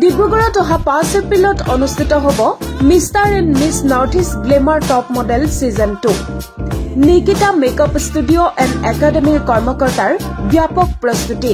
ডিব্ৰুগড়ত অহা 5 এপ্ৰিলত অনুষ্ঠিত হ'ব mister and miss north east glamour top model season 2 Nikita makeup studio' and একাডেমীৰ কৰ্মকৰ্তাৰ ব্যাপক প্ৰস্তুতি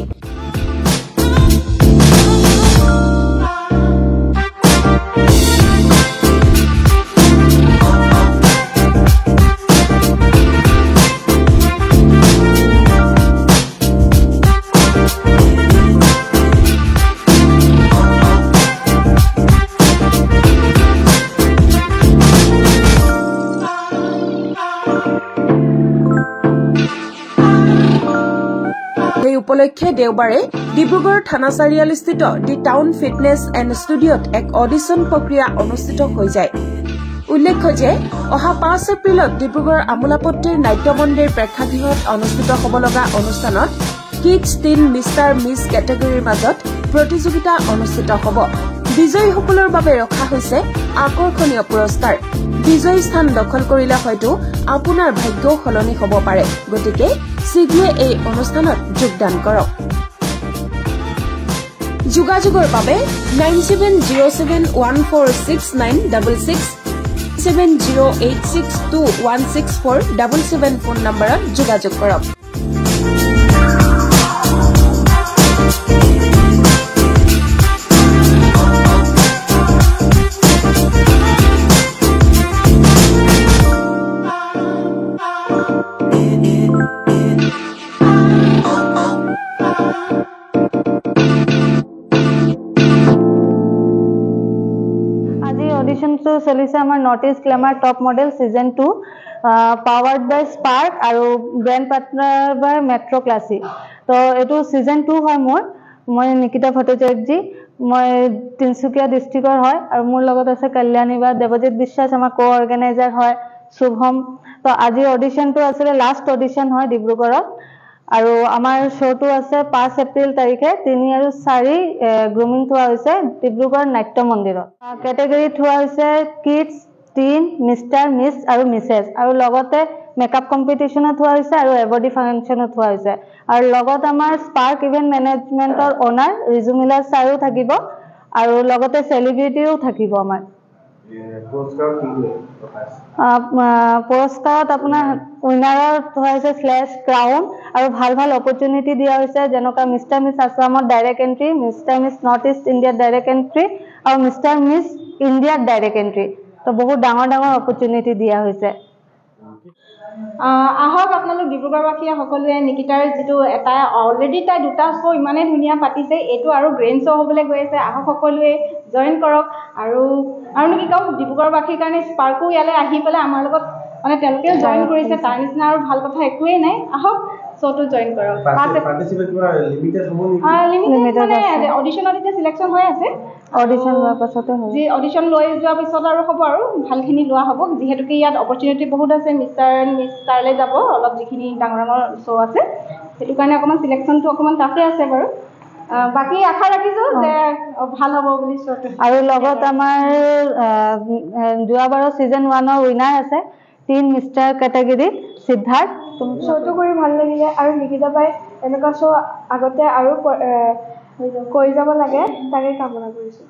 এই উপলক্ষে দেওবাৰে ডিব্ৰুগড় থানা চাৰিআলিস্থিত দি টাউন ফিটনেছ এণ্ড ষ্টুডিঅ'ত এক অডিশ্যন প্ৰক্ৰিয়া অনুষ্ঠিত হৈ যায় উল্লেখ্য যে অহা 5 এপ্ৰিলত ডিব্ৰুগড় আমোলাপট্টিৰ নাট্য মন্দিৰ প্ৰেক্ষাগৃহত অনুষ্ঠিত হ'ব লগা অনুষ্ঠানত কিডছ টিন মিষ্টাৰ মিছ কেটেগৰীৰ মাজত প্ৰতিযোগিতা অনুষ্ঠিত হ'ব বিজয়ীসকলৰ বাবে ৰখা হৈছে আকৰ্ষণীয় পুৰস্কাৰ বিজয়ী স্থান দখল কৰিলে হয়তো আপোনাৰ ভাগ্যও সলনি হ'ব পাৰে গতিকে শীঘ্ৰে এই অনুষ্ঠানত যোগদান কৰক যোগাযোগৰ বাবে 9707146966 7086216477 ফোন নম্বৰত যোগাযোগ কৰক ऑडिशन तो चलिसे आमार North East glamour top model season 2 powered by Spark और brand partner by Metro Classic तो एटू सीजन 2 है मोर मैं निकिता भट्टाचार्य जी मैं तिनसुकिया डिस्ट्रिक्टर है और मोर लगत আছে कल्याणी बा देवजित विश्वास आमार को ऑर्गेनाइजर है शुभम तो आज ऑडिशन तो आसले लास्ट ऑडिशन है डिब्रुगढ़ और आमार शो तो आसे 5 एप्रिल तारिखे 3 और 4 ग्रुमिंग थोआ होइसे डिब्रुगढ़ नाट्य मंदिर कैटेगरी थोआ होइसे किड्स टीन मिस्टर मिस और मिसेस और लगते मेकअप कम्पिटिशन थोआ होइसे और एबडी फांक्शन थोआ होइसे और लगत आमार स्पार्क इवेंट मैनेजमेंटर ओनर रिजुमिला सारो থাকিব और लगते सेलिब्रिटीও থাকিব आमार पुरस्कार अपना उइनार थोड़ा फ्लैश क्राउन और ভাল ভাল अपॉर्चुनिटी दिया होइसे जनका मिस्टर मिस आसामत direct entry mister miss North East India direct entry और mister miss India direct entry तो बहुत डांगर डांगर अपॉर्चुनिटी दिया होइसे आहक आपनालोक डिब्रुगढ़वासिया सकलोए निकितार जितु एटा अलरेडी ताई दुटा शो इमाने धुनिया पातिसे एटु आरो ग्रेन्ड शो होबले गৈ আছে आहक सकलोए जॉइन करक आरो কি কও ডিব্ৰুগড়বাসীৰ কাৰণে স্পাৰ্কো ইয়ালে আহি পেলে আমাৰ লগত মানে তেওঁলোকে জয়েন কৰিছে তাৰ নিচিনা আৰু ভাল কথা একোৱে নাই আহক শোটো জয়েন কৰক পাৰ্টিসিপেট কৰা লিমিটেড হ'ব নেকি লিমিটেড মানে অডিশনত এতিয়া সিলেকশন হৈ আছে অডিশন লোৱাৰ পাছতে হয় যি অডিশন লৈ যোৱাৰ পিছত আৰু হ'ব আৰু ভালখিনি লোৱা হ'ব যেহেতু কি ইয়াত অপৰচুনিটি বহুত আছে মিষ্টাৰ এণ্ড মিছ তাৰলে যাব অলপ যিখিনি ডাঙৰ ডাঙৰ শো আছে সেইটো কাৰণে অকমান সিলেকশনটো অকমান টাফে আছে বাৰু बाकी आशा राखिছো যে ভাল হ'ব বুলি শোটো আৰু লগত আমাৰ যোৱাবাৰৰ সিজন 1 ৰ উইনাৰ আছে 3 মিষ্টাৰ ক্যাটাগৰী সিদ্ধাৰ্থ শোটো কৰি ভাল লাগিলে আৰু নিকিতা বাই এনেকুৱা শো আগতে আৰু কৰি যাব লাগে তাকে কামনা কৰিছো